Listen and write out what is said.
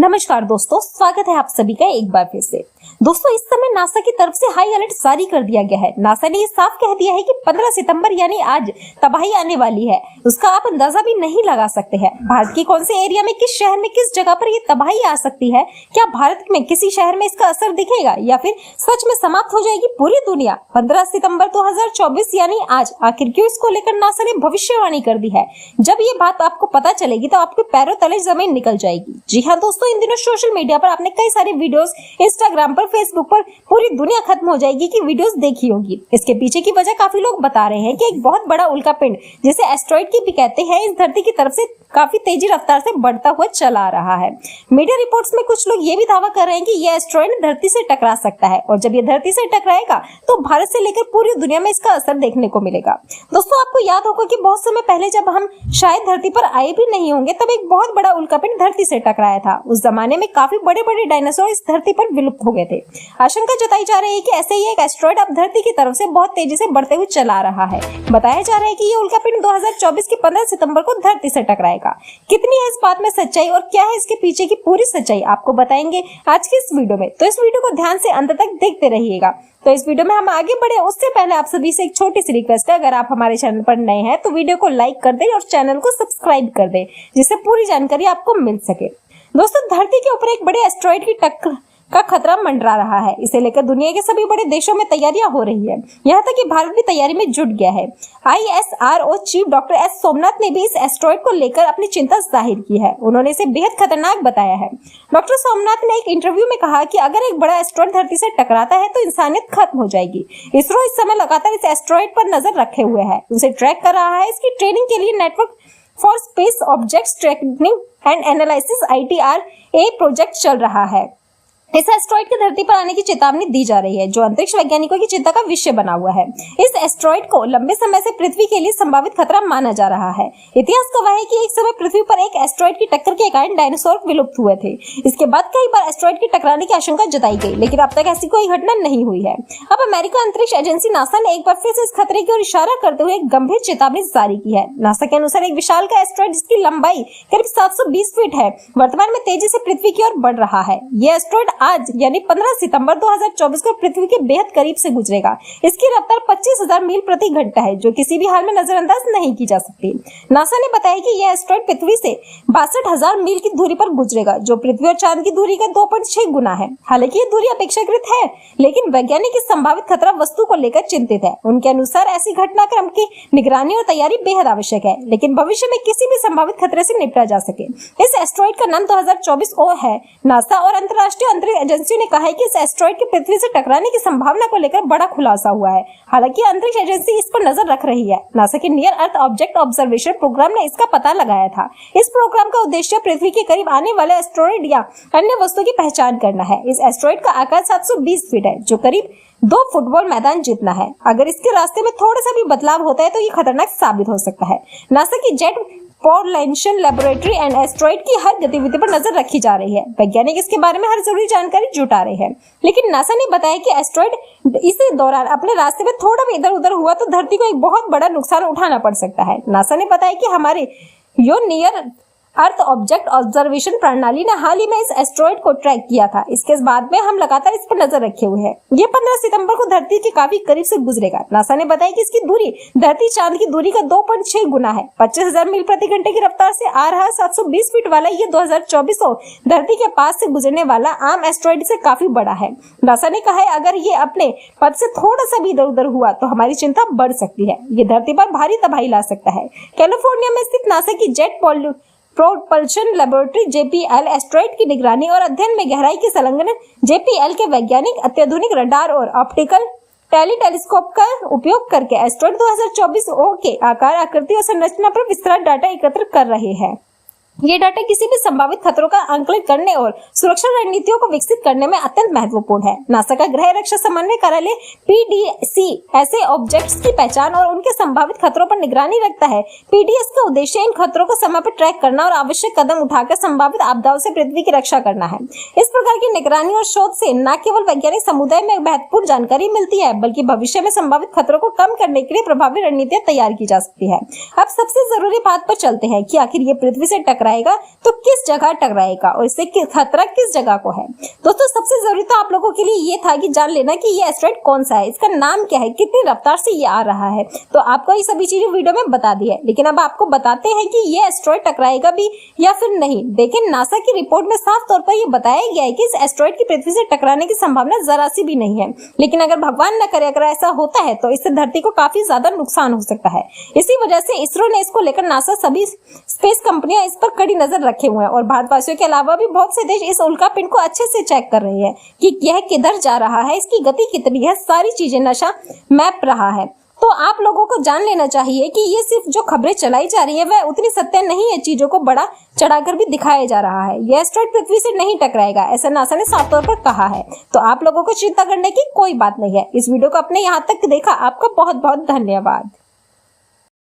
नमस्कार दोस्तों, स्वागत है आप सभी का एक बार फिर से। दोस्तों, इस समय नासा की तरफ से हाई अलर्ट जारी कर दिया गया है। नासा ने ये साफ कह दिया है कि 15 सितंबर यानी आज तबाही आने वाली है। उसका आप अंदाजा भी नहीं लगा सकते हैं। भारत के कौन से एरिया में, किस शहर में, किस जगह पर ये तबाही आ सकती है। क्या भारत में किसी शहर में इसका असर दिखेगा या फिर सच में समाप्त हो जाएगी पूरी दुनिया। 15 सितंबर 2024 यानी आज। आखिर क्यों इसको लेकर नासा ने भविष्यवाणी कर दी है। जब ये बात आपको पता चलेगी तो आपके पैरों तले जमीन निकल जाएगी। जी हाँ दोस्तों, इन दिनों सोशल मीडिया पर आपने कई सारे वीडियोस, इंस्टाग्राम पर, फेसबुक पर पूरी दुनिया खत्म हो जाएगी की वीडियोस देखी होगी। इसके पीछे की वजह काफी लोग बता रहे हैं कि एक बहुत बड़ा उल्कापिंड, जिसे एस्टेरॉइड की भी कहते हैं, इस धरती की तरफ से काफी तेजी रफ्तार से बढ़ता हुआ चला आ रहा है। मीडिया रिपोर्ट्स में कुछ लोग ये भी दावा कर रहे हैं कि यह एस्टेरॉइड धरती से टकरा सकता है और जब ये धरती से टकराएगा तो भारत से लेकर पूरी दुनिया में इसका असर देखने को मिलेगा। दोस्तों, आपको याद होगा कि बहुत समय पहले जब हम शायद धरती पर आए भी नहीं होंगे, तब एक बहुत बड़ा उल्कापिंड धरती से टकराया था। उस जमाने में काफी बड़े बड़े डायनासोर इस धरती पर विलुप्त हो गए थे। आशंका जताई जा रही है कि ऐसे ही एक एस्टेरॉइड अब धरती की तरफ से बहुत तेजी से बढ़ते हुए चला आ रहा है। बताया जा रहा है कि ये उल्कापिंड 2024 के 15 सितंबर को धरती से टकराएगा। कितनी है इस बात में सच्चाई और क्या है इसके पीछे की पूरी सच्चाई, आपको बताएंगे आज की इस वीडियो में। तो इस वीडियो को ध्यान से अंत तक देखते रहिएगा। तो इस वीडियो में हम आगे बढ़े उससे पहले आप सभी से एक छोटी सी रिक्वेस्ट है, अगर आप हमारे चैनल पर नए हैं तो वीडियो को लाइक कर दें और चैनल को सब्सक्राइब कर दें, जिससे पूरी जानकारी आपको मिल सके। दोस्तों, धरती के ऊपर एक बड़े एस्टेरॉइड की टक्कर का खतरा मंडरा रहा है। इसे लेकर दुनिया के सभी बड़े देशों में तैयारियां हो रही है। यहाँ तक कि भारत भी तैयारी में जुट गया है। ISRO chief doctor S Somnath ने भी इस एस्टेरॉइड को लेकर अपनी चिंता जाहिर की है। उन्होंने इसे बेहद खतरनाक बताया है। डॉक्टर सोमनाथ ने एक इंटरव्यू में कहा कि अगर एक बड़ा एस्टेरॉइड धरती से टकराता है तो इंसानियत खत्म हो जाएगी। इसरो इस समय लगातार इस एस्टेरॉइड पर नजर रखे हुए है, उसे ट्रैक कर रहा है। इसकी ट्रेनिंग के लिए network for space objects tracking and analysis ITRA project चल रहा है। इस एस्टेरॉइड के धरती पर आने की चेतावनी दी जा रही है, जो अंतरिक्ष वैज्ञानिकों की चिंता का विषय बना हुआ है। इस एस्टेरॉइड को लंबे समय से पृथ्वी के लिए संभावित खतरा माना जा रहा है। इतिहास गवाह है कि एक समय पृथ्वी पर एक एस्टेरॉइड की टक्कर के कारण डायनासोर विलुप्त हुए थे। इसके बाद कई बार एस्टेरॉइड की टकराने की आशंका जताई गई, लेकिन अब तक ऐसी कोई घटना नहीं हुई है। अब अमेरिका अंतरिक्ष एजेंसी नासा ने एक बार फिर से इस खतरे की ओर इशारा करते हुए एक गंभीर चेतावनी जारी की है। नासा के अनुसार एक विशालकाय एस्टेरॉइड जिसकी लंबाई करीब 720 फीट है, वर्तमान में तेजी से पृथ्वी की ओर बढ़ रहा है। यह एस्टेरॉइड आज यानी 15 सितंबर 2024 को पृथ्वी के बेहद करीब से गुजरेगा। इसकी रफ्तार 25,000 मील प्रति घंटा है, जो किसी भी हाल में नजरअंदाज नहीं की जा सकती। नासा ने बताया कि यह एस्टेरॉइड पृथ्वी से 62,000 मील की दूरी पर गुजरेगा, जो पृथ्वी और चांद की दूरी का 2.6 गुना है। हालांकि ये दूरी अपेक्षाकृत है, लेकिन वैज्ञानिक इस संभावित खतरा वस्तु को लेकर चिंतित है। उनके अनुसार ऐसी घटनाक्रम की निगरानी और तैयारी बेहद आवश्यक है, लेकिन भविष्य में किसी भी संभावित खतरे से निपटा जा सके। इस एस्टेरॉइड का नाम 2024 O है। नासा और अंतर्राष्ट्रीय अंतरिक्ष एजेंसियों ने कहा है कि इस एस्टेरॉइड के पृथ्वी से टकराने की संभावना को लेकर बड़ा खुलासा हुआ है। हालांकि अंतरिक्ष एजेंसी इस पर नजर रख रही है। नासा के near earth object observation programme ने इसका पता लगाया था। इस प्रोग्राम का उद्देश्य पृथ्वी के करीब आने वाले एस्टेरॉइड या अन्य वस्तु की पहचान करना है। इस एस्टेरॉइड का आकार 720 फीट है, जो करीब 2 फुटबॉल मैदान जितना है। अगर इसके रास्ते में थोड़ा सा भी बदलाव होता है तो ये खतरनाक साबित हो सकता है। नासा की jet Portland laboratory and asteroid की हर गतिविधि पर नजर रखी जा रही है। वैज्ञानिक इसके बारे में हर जरूरी जानकारी जुटा रहे हैं, लेकिन नासा ने बताया कि एस्टेरॉइड इस दौरान अपने रास्ते में थोड़ा भी इधर उधर हुआ तो धरती को एक बहुत बड़ा नुकसान उठाना पड़ सकता है। नासा ने बताया कि हमारे नियर अर्थ ऑब्जेक्ट ऑब्जर्वेशन प्रणाली ने हाल ही में इस एस्टेरॉइड को ट्रैक किया था। इसके बाद में हम लगातार इस पर नजर रखे हुए हैं। ये 15 सितंबर को धरती के काफी करीब से गुजरेगा। नासा ने बताया कि इसकी दूरी धरती चांद की दूरी का 2.6 गुना है। 25,000 मील प्रति घंटे की रफ्तार से आ रहा 720 फीट वाला ये 2024 धरती के पास से गुजरने वाला आम एस्टेरॉइड से काफी बड़ा है। नासा ने कहा है अगर ये अपने पथ से थोड़ा सा भी इधर उधर हुआ तो हमारी चिंता बढ़ सकती है। ये धरती पर भारी तबाही ला सकता है। कैलिफोर्निया में स्थित नासा की jet propulsion laboratory JPL asteroid की निगरानी और अध्ययन में गहराई की संलग्न JPL के वैज्ञानिक अत्याधुनिक रडार और ऑप्टिकल टेलीस्कोप का उपयोग करके एस्टेरॉइड 2024 O के आकार, आकृति और संरचना पर विस्तृत डाटा एकत्र कर रहे हैं। ये डाटा किसी भी संभावित खतरों का आंकलन करने और सुरक्षा रणनीतियों को विकसित करने में अत्यंत महत्वपूर्ण है। नासा का गृह रक्षा समन्वय कार्यालय PDC ऐसे ऑब्जेक्ट्स की पहचान और उनके संभावित खतरों पर निगरानी रखता है। PDS का उद्देश्य इन खतरों को समय पर ट्रैक करना और आवश्यक कदम उठाकर संभावित आपदाओं से पृथ्वी की रक्षा करना है। इस प्रकार की निगरानी और शोध से न केवल वैज्ञानिक समुदाय में महत्वपूर्ण जानकारी मिलती है, बल्कि भविष्य में संभावित खतरों को कम करने के लिए प्रभावी रणनीतियां तैयार की जा सकती है। अब सबसे जरूरी बात पर चलते हैं कि आखिर ये पृथ्वी से टकरा टकराएगा तो किस जगह टकराएगा और इससे खतरा किस जगह को है। दोस्तों सबसे जरूरी तो आप लोगों के लिए ये था कि जान लेना कि ये एस्टेरॉयड कौन सा है, इसका नाम क्या है, कितनी रफ्तार से ये आ रहा है। तो आपको ये सभी चीजें वीडियो में बता दी है, लेकिन अब आपको बताते हैं कि ये एस्टेरॉयड टकराएगा भी या फिर नहीं। देखिए नासा की रिपोर्ट में साफ तौर पर ये बताया गया है कि इस एस्टेरॉयड की पृथ्वी से टकराने की संभावना जरा सी भी नहीं है, लेकिन अगर भगवान न करे अगर ऐसा होता है तो इससे धरती को काफी ज्यादा नुकसान हो सकता है। इसी वजह से इसरो ने इसको लेकर नासा सभी स्पेस कंपनियां इस पर कड़ी नजर रखे हुए हैं और भारतवासियों के अलावा भी बहुत से देश इस उल्कापिंड को अच्छे से चेक कर रहे हैं कि यह किधर जा रहा है, इसकी गति कितनी है, सारी चीजें नशा मैप रहा है। तो आप लोगों को जान लेना चाहिए कि ये सिर्फ जो खबरें चलाई जा रही है वह उतनी सत्य नहीं है, चीजों को बड़ा चढ़ाकर भी दिखाया जा रहा है। यह एस्टेरॉयड पृथ्वी से नहीं टकराएगा, ऐसा नासा ने साफ तौर पर कहा है। तो आप लोगों को चिंता करने की कोई बात नहीं है। इस वीडियो को अपने यहाँ तक देखा, आपका बहुत बहुत धन्यवाद।